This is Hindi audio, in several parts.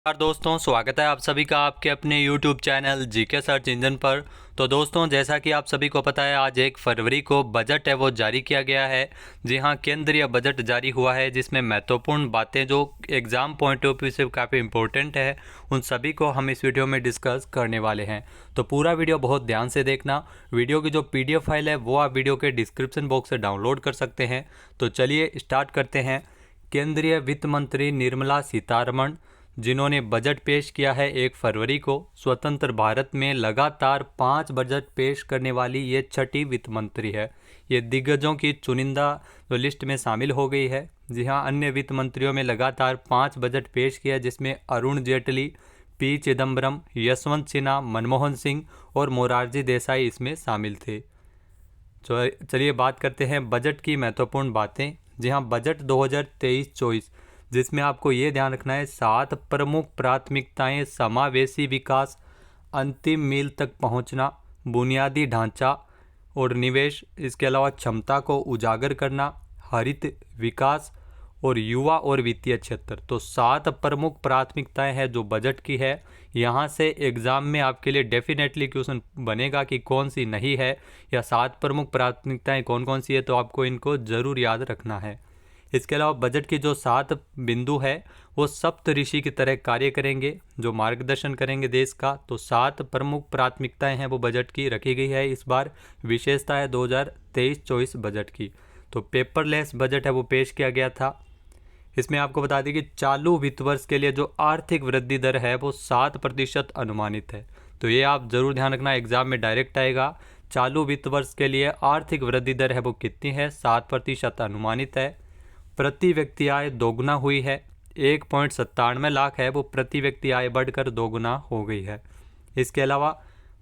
नमस्कार दोस्तों, स्वागत है आप सभी का आपके अपने YouTube channel GK search engine पर। तो दोस्तों, जैसा कि आप सभी को पता है, आज 1 फरवरी को बजट है वो जारी किया गया है। जी हाँ, केंद्रीय बजट जारी हुआ है जिसमें महत्वपूर्ण बातें जो एग्ज़ाम पॉइंट ऑफ व्यू से काफ़ी इंपॉर्टेंट है, उन सभी को हम इस वीडियो में डिस्कस करने वाले हैं। तो पूरा वीडियो बहुत ध्यान से देखना। वीडियो की जो PDF फाइल है वो आप वीडियो के डिस्क्रिप्शन बॉक्स से डाउनलोड कर सकते हैं। तो चलिए स्टार्ट करते हैं। केंद्रीय वित्त मंत्री निर्मला सीतारमण, जिन्होंने बजट पेश किया है 1 फरवरी को, स्वतंत्र भारत में लगातार 5 बजट पेश करने वाली ये छठी वित्त मंत्री है। ये दिग्गजों की चुनिंदा जो लिस्ट में शामिल हो गई है। जी हाँ, अन्य वित्त मंत्रियों में लगातार 5 बजट पेश किया, जिसमें अरुण जेटली, पी चिदम्बरम, यशवंत सिन्हा, मनमोहन सिंह और मोरारजी देसाई इसमें शामिल थे। तो चलिए बात करते हैं बजट की महत्वपूर्ण बातें। जी हाँ, बजट 2023-24, जिसमें आपको ये ध्यान रखना है 7 प्रमुख प्राथमिकताएं: समावेशी विकास, अंतिम मील तक पहुंचना, बुनियादी ढांचा और निवेश, इसके अलावा क्षमता को उजागर करना, हरित विकास और युवा और वित्तीय क्षेत्र। तो 7 प्रमुख प्राथमिकताएं हैं जो बजट की है। यहाँ से एग्ज़ाम में आपके लिए डेफिनेटली क्वेश्चन बनेगा कि कौन सी नहीं है या 7 प्रमुख प्राथमिकताएं कौन कौन सी है, तो आपको इनको ज़रूर याद रखना है। इसके अलावा बजट की जो 7 बिंदु है वो सप्त ऋषि की तरह कार्य करेंगे, जो मार्गदर्शन करेंगे देश का। तो 7 प्रमुख प्राथमिकताएं हैं वो बजट की रखी गई है। इस बार विशेषता है 2023-24 बजट की। तो पेपरलेस बजट है वो पेश किया गया था। इसमें आपको बता दें कि चालू वित्त वर्ष के लिए जो आर्थिक वृद्धि दर है वो 7% अनुमानित है। तो ये आप जरूर ध्यान रखना, एग्जाम में डायरेक्ट आएगा। चालू वित्त वर्ष के लिए आर्थिक वृद्धि दर है वो कितनी है? 7% अनुमानित है। प्रति व्यक्ति आय दोगुना हुई है। 1.97 लाख है वो प्रति व्यक्ति आय बढ़कर दोगुना हो गई है। इसके अलावा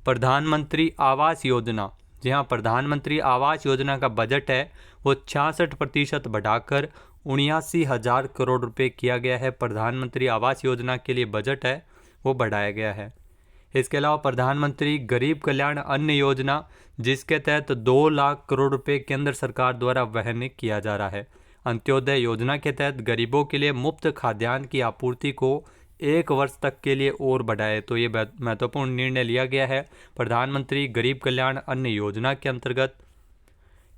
प्रधानमंत्री आवास योजना, जी हाँ, प्रधानमंत्री आवास योजना का बजट है वो 66% बढ़ाकर 79,000 करोड़ रुपए किया गया है। प्रधानमंत्री आवास योजना के लिए बजट है वो बढ़ाया गया है। इसके अलावा प्रधानमंत्री गरीब कल्याण अन्न योजना, जिसके तहत 2 लाख करोड़ रुपए केंद्र सरकार द्वारा वहन किया जा रहा है। अंत्योदय योजना के तहत गरीबों के लिए मुफ्त खाद्यान्न की आपूर्ति को 1 वर्ष तक के लिए और बढ़ाए। तो ये महत्वपूर्ण निर्णय लिया गया है प्रधानमंत्री गरीब कल्याण अन्न योजना के अंतर्गत।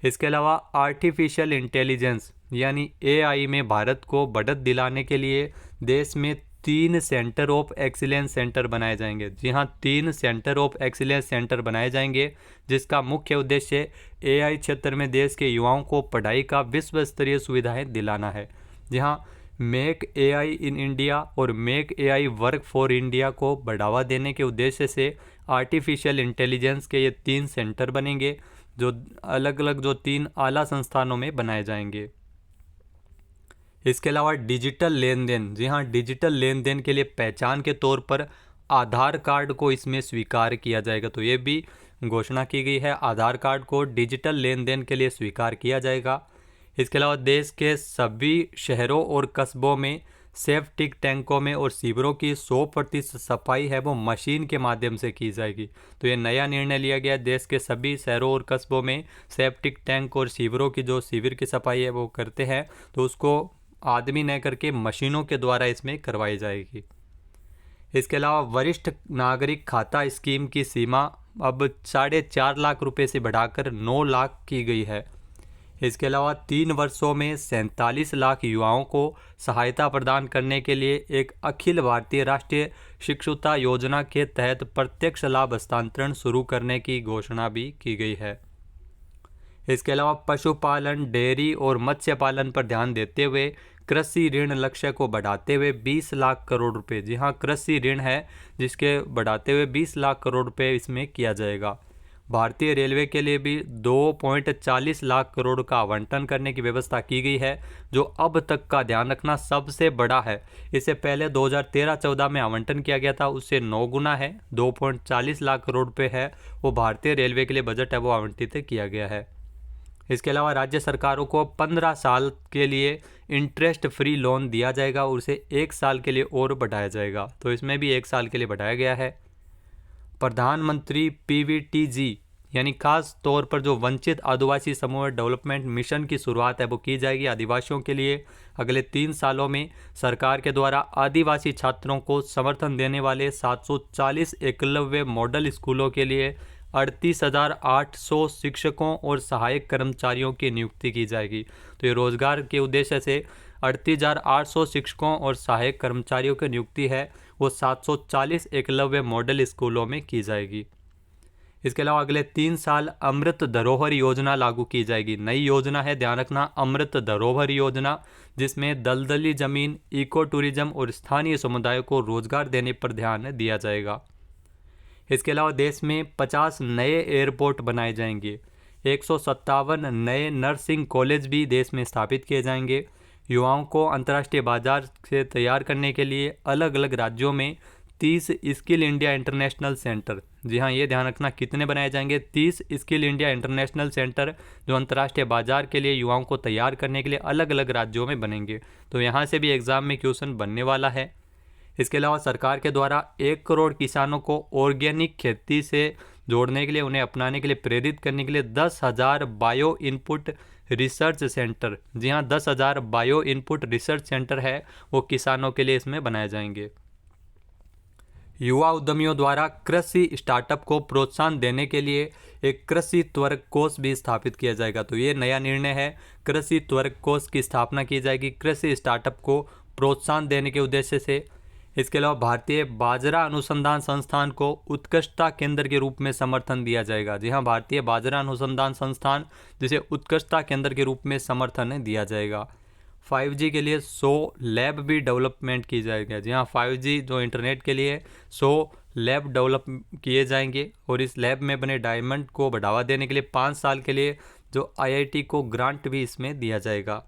इसके अलावा आर्टिफिशियल इंटेलिजेंस यानी AI में भारत को बढ़त दिलाने के लिए देश में 3 सेंटर ऑफ एक्सीलेंस सेंटर बनाए जाएंगे। जी हाँ, 3 सेंटर ऑफ एक्सीलेंस सेंटर बनाए जाएंगे, जिसका मुख्य उद्देश्य AI क्षेत्र में देश के युवाओं को पढ़ाई का विश्व स्तरीय सुविधाएं दिलाना है। जी हाँ, मेक AI इन इंडिया और make AI work for India को बढ़ावा देने के उद्देश्य से आर्टिफिशियल इंटेलिजेंस के ये 3 सेंटर बनेंगे, जो अलग अलग जो 3 आला संस्थानों में बनाए जाएंगे। इसके अलावा डिजिटल लेन देन, जी हाँ, डिजिटल लेन देन के लिए पहचान के तौर पर आधार कार्ड को इसमें स्वीकार किया जाएगा। तो ये भी घोषणा की गई है, आधार कार्ड को डिजिटल लेन देन के लिए स्वीकार किया जाएगा। इसके अलावा देश के सभी शहरों और कस्बों में सेप्टिक टैंकों में और सीवरों की 100% सफाई है वो मशीन के माध्यम से की जाएगी। तो ये नया निर्णय लिया गया, देश के सभी शहरों और कस्बों में सेप्टिक टैंक और सीवरों की जो सीवर की सफाई है वो करते हैं, तो उसको आदमी न करके मशीनों के द्वारा इसमें करवाई जाएगी। इसके अलावा वरिष्ठ नागरिक खाता स्कीम की सीमा अब 4.5 लाख रुपए से बढ़ाकर 9 लाख की गई है। इसके अलावा 3 वर्षों में 47 लाख युवाओं को सहायता प्रदान करने के लिए एक अखिल भारतीय राष्ट्रीय शिक्षुता योजना के तहत प्रत्यक्ष लाभ हस्तांतरण शुरू करने की घोषणा भी की गई है। इसके अलावा पशुपालन, डेयरी और मत्स्य पालन पर ध्यान देते हुए कृषि ऋण लक्ष्य को बढ़ाते हुए 20 लाख करोड़ रुपए, जी हाँ, कृषि ऋण है जिसके बढ़ाते हुए 20 लाख करोड़ रुपए इसमें किया जाएगा। भारतीय रेलवे के लिए भी 2.40 लाख करोड़ का आवंटन करने की व्यवस्था की गई है, जो अब तक का ध्यान रखना सबसे बड़ा है। इससे पहले 2013-14 में आवंटन किया गया था, उससे 9 गुना है, 2.40 लाख करोड़ रुपए है वो भारतीय रेलवे के लिए बजट है वो आवंटित किया गया है। इसके अलावा राज्य सरकारों को 15 साल के लिए इंटरेस्ट फ्री लोन दिया जाएगा और उसे 1 साल के लिए और बढ़ाया जाएगा। तो इसमें भी 1 साल के लिए बढ़ाया गया है। प्रधानमंत्री PVTG यानी खास तौर पर जो वंचित आदिवासी समूह डेवलपमेंट मिशन की शुरुआत है वो की जाएगी आदिवासियों के लिए। अगले 3 सालों में सरकार के द्वारा आदिवासी छात्रों को समर्थन देने वाले 740 एकलव्य मॉडल स्कूलों के लिए 38,800 शिक्षकों और सहायक कर्मचारियों की नियुक्ति की जाएगी। तो ये रोजगार के उद्देश्य से 38,800 शिक्षकों और सहायक कर्मचारियों की नियुक्ति है वो 740 एकलव्य मॉडल स्कूलों में की जाएगी। इसके अलावा अगले 3 साल अमृत धरोहर योजना लागू की जाएगी। नई योजना है, ध्यान रखना, अमृत धरोहर योजना, जिसमें दलदली जमीन, इको टूरिज्म और स्थानीय समुदायों को रोजगार देने पर ध्यान दिया जाएगा। इसके अलावा देश में 50 नए एयरपोर्ट बनाए जाएंगे। 157 नए नर्सिंग कॉलेज भी देश में स्थापित किए जाएंगे। युवाओं को अंतर्राष्ट्रीय बाजार से तैयार करने के लिए अलग अलग राज्यों में 30 स्किल इंडिया इंटरनेशनल सेंटर, जी हाँ ये ध्यान रखना, कितने बनाए जाएंगे? 30 स्किल इंडिया इंटरनेशनल सेंटर जो अंतर्राष्ट्रीय बाजार के लिए युवाओं को तैयार करने के लिए अलग अलग राज्यों में बनेंगे। तो यहाँ से भी एग्जाम में क्वेश्चन बनने वाला है। इसके अलावा सरकार के द्वारा 1 करोड़ किसानों को ऑर्गेनिक खेती से जोड़ने के लिए, उन्हें अपनाने के लिए प्रेरित करने के लिए 10,000 बायो इनपुट रिसर्च सेंटर, जी हाँ 10,000 बायो इनपुट रिसर्च सेंटर है वो किसानों के लिए इसमें बनाए जाएंगे। युवा उद्यमियों द्वारा कृषि स्टार्टअप को प्रोत्साहन देने के लिए एक कृषि त्वरक कोष भी स्थापित किया जाएगा। तो ये नया निर्णय है, कृषि त्वरक कोष की स्थापना की जाएगी कृषि स्टार्टअप को प्रोत्साहन देने के उद्देश्य से। इसके अलावा भारतीय बाजरा अनुसंधान संस्थान को उत्कृष्टता केंद्र के रूप में समर्थन दिया जाएगा। जी हाँ, भारतीय बाजरा अनुसंधान संस्थान जिसे उत्कृष्टता केंद्र के रूप में समर्थन दिया जाएगा। 5G के लिए 100 लैब भी डेवलपमेंट की जाएगी। जी हाँ, 5G जो इंटरनेट के लिए 100 लैब डेवलप किए जाएंगे और इस लैब में बने डायमंड को बढ़ावा देने के लिए 5 साल के लिए जो IIT को ग्रांट भी इसमें दिया जाएगा।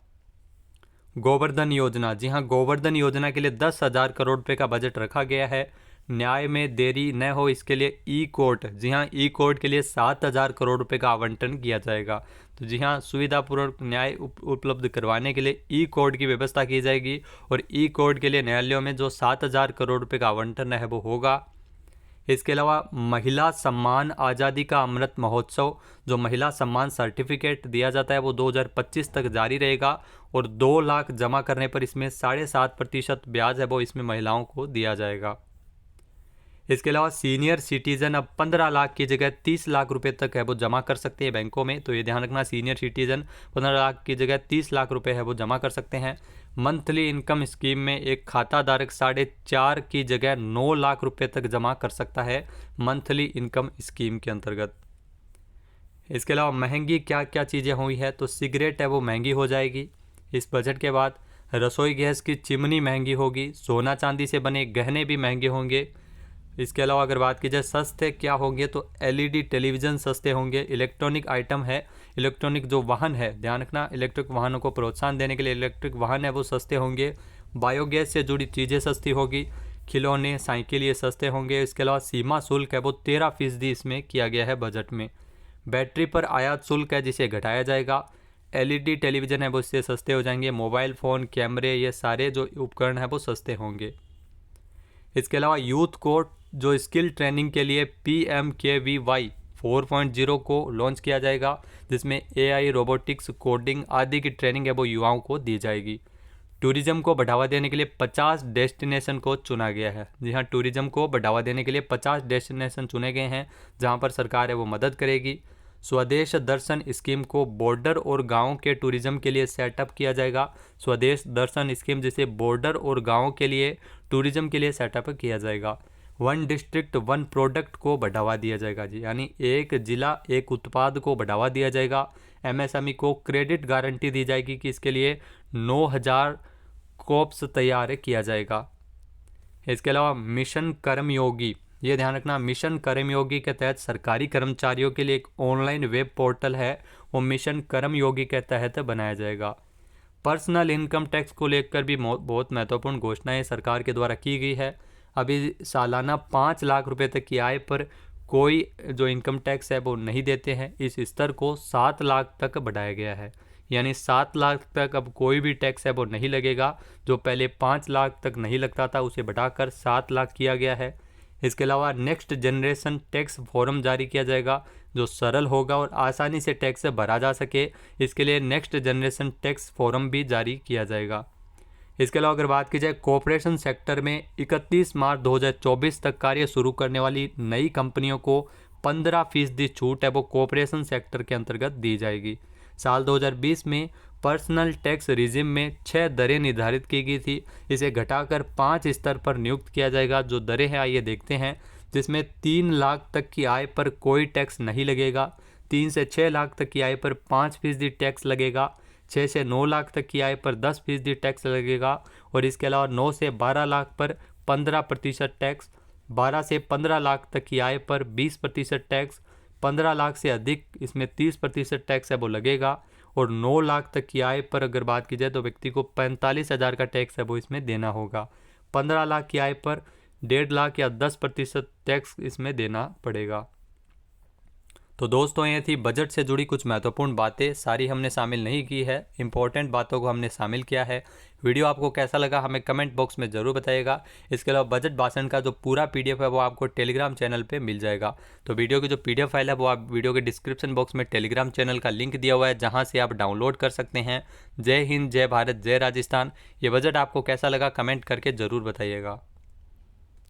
गोवर्धन योजना, जी हाँ गोवर्धन योजना के लिए 10,000 करोड़ रुपए का बजट रखा गया है। न्याय में देरी न हो इसके लिए ई कोर्ट, जी हाँ ई कोर्ट के लिए 7,000 करोड़ रुपए का आवंटन किया जाएगा। तो जी हाँ, सुविधापूर्वक न्याय उपलब्ध करवाने के लिए ई कोर्ट की व्यवस्था की जाएगी और ई कोर्ट के लिए न्यायालयों में जो 7,000 करोड़ रुपए का आवंटन है वो होगा। इसके अलावा महिला सम्मान आज़ादी का अमृत महोत्सव, जो महिला सम्मान सर्टिफिकेट दिया जाता है वो 2025 तक जारी रहेगा और 2 लाख जमा करने पर इसमें 7.5% ब्याज है वो इसमें महिलाओं को दिया जाएगा। इसके अलावा सीनियर सिटीजन अब 15 लाख की जगह 30 लाख रुपए तक है वो जमा कर सकते हैं बैंकों में। तो ये ध्यान रखना, सीनियर सिटीजन 15 लाख की जगह 30 लाख रुपए है वो जमा कर सकते हैं। मंथली इनकम स्कीम में एक खाता धारक 4.5 की जगह 9 लाख रुपए तक जमा कर सकता है मंथली इनकम स्कीम के अंतर्गत। इसके अलावा महंगी क्या क्या चीज़ें हुई है, तो सिगरेट है वो महंगी हो जाएगी इस बजट के बाद। रसोई गैस की चिमनी महंगी होगी। सोना चांदी से बने गहने भी महंगे होंगे। इसके अलावा अगर बात की जाए सस्ते क्या होंगे, तो LED टेलीविज़न सस्ते होंगे। इलेक्ट्रॉनिक आइटम है, इलेक्ट्रॉनिक जो वाहन है, ध्यान रखना, इलेक्ट्रिक वाहनों को प्रोत्साहन देने के लिए इलेक्ट्रिक वाहन है वो सस्ते होंगे। बायोगैस से जुड़ी चीज़ें सस्ती होगी। खिलौने, साइकिल ये सस्ते होंगे। इसके अलावा सीमा शुल्क है वो 13% इसमें किया गया है बजट में। बैटरी पर आयात शुल्क है जिसे घटाया जाएगा। LED टेलीविज़न है वो इससे सस्ते हो जाएंगे। मोबाइल फ़ोन, कैमरे, ये सारे जो उपकरण हैं वो सस्ते होंगे। इसके अलावा यूथ को जो स्किल ट्रेनिंग के लिए PMKVY 4.0 को लॉन्च किया जाएगा, जिसमें AI, रोबोटिक्स, कोडिंग आदि की ट्रेनिंग है वो युवाओं को दी जाएगी। टूरिज्म को बढ़ावा देने के लिए 50 डेस्टिनेशन को चुना गया है। जी हाँ, टूरिज्म को बढ़ावा देने के लिए 50 डेस्टिनेशन चुने गए हैं जहाँ पर सरकार है वो मदद करेगी। स्वदेश दर्शन स्कीम को बॉर्डर और गाँव के टूरिज्म के लिए सेटअप किया जाएगा। स्वदेश दर्शन स्कीम जिसे बॉर्डर और गाँव के लिए टूरिज्म के लिए सेटअप किया जाएगा। 1 डिस्ट्रिक्ट 1 प्रोडक्ट को बढ़ावा दिया जाएगा। जी यानी एक जिला एक उत्पाद को बढ़ावा दिया जाएगा। MSME को क्रेडिट गारंटी दी जाएगी कि इसके लिए 9,000 कॉप्स तैयार किया जाएगा। इसके अलावा मिशन कर्मयोगी, ये ध्यान रखना, मिशन कर्मयोगी के तहत सरकारी कर्मचारियों के लिए एक ऑनलाइन वेब पोर्टल है वो मिशन कर्मयोगी के तहत बनाया जाएगा। पर्सनल इनकम टैक्स को लेकर भी बहुत महत्वपूर्ण घोषणाएं सरकार के द्वारा की गई है। अभी सालाना 5 लाख रुपए तक की आय पर कोई जो इनकम टैक्स है वो नहीं देते हैं। इस स्तर को 7 लाख तक बढ़ाया गया है, यानी 7 लाख तक अब कोई भी टैक्स है वो नहीं लगेगा। जो पहले 5 लाख तक नहीं लगता था उसे बढ़ाकर 7 लाख किया गया है। इसके अलावा नेक्स्ट जनरेशन टैक्स फॉर्म जारी किया जाएगा जो सरल होगा और आसानी से टैक्स भरा जा सके, इसके लिए नेक्स्ट जनरेशन टैक्स फॉर्म भी जारी किया जाएगा। इसके अलावा अगर बात की जाए कॉरपोरेशन सेक्टर में 31 मार्च 2024 तक कार्य शुरू करने वाली नई कंपनियों को 15% छूट है वो कॉरपोरेशन सेक्टर के अंतर्गत दी जाएगी। साल 2020 में पर्सनल टैक्स रिजिम में 6 दरें निर्धारित की गई थी, इसे घटाकर 5 स्तर पर नियुक्त किया जाएगा। जो दरें हैं आइए देखते हैं, जिसमें 3 लाख तक की आय पर कोई टैक्स नहीं लगेगा, 3 से 6 लाख तक की आय पर 5% टैक्स लगेगा, 6 से 9 लाख तक की आय पर 10% टैक्स लगेगा और इसके अलावा 9 से 12 लाख पर 15% टैक्स, 12 से 15 लाख तक की आय पर 20% टैक्स, 15 लाख से अधिक इसमें 30% टैक्स है वो लगेगा और 9 लाख तक की आय पर अगर बात की जाए तो व्यक्ति को 45,000 का टैक्स है वो इसमें देना होगा। 15 लाख की आय पर 1.5 लाख या 10% टैक्स इसमें देना पड़ेगा। तो दोस्तों ये थी बजट से जुड़ी कुछ महत्वपूर्ण बातें, सारी हमने शामिल नहीं की है, इंपॉर्टेंट बातों को हमने शामिल किया है। वीडियो आपको कैसा लगा हमें कमेंट बॉक्स में ज़रूर बताइएगा। इसके अलावा बजट भाषण का जो पूरा PDF है वो आपको टेलीग्राम चैनल पे मिल जाएगा। तो वीडियो की जो PDF फाइल है वो आप वीडियो के डिस्क्रिप्शन बॉक्स में टेलीग्राम चैनल का लिंक दिया हुआ है, जहाँ से आप डाउनलोड कर सकते हैं। जय हिंद, जय भारत, जय राजस्थान। ये बजट आपको कैसा लगा कमेंट करके ज़रूर बताइएगा।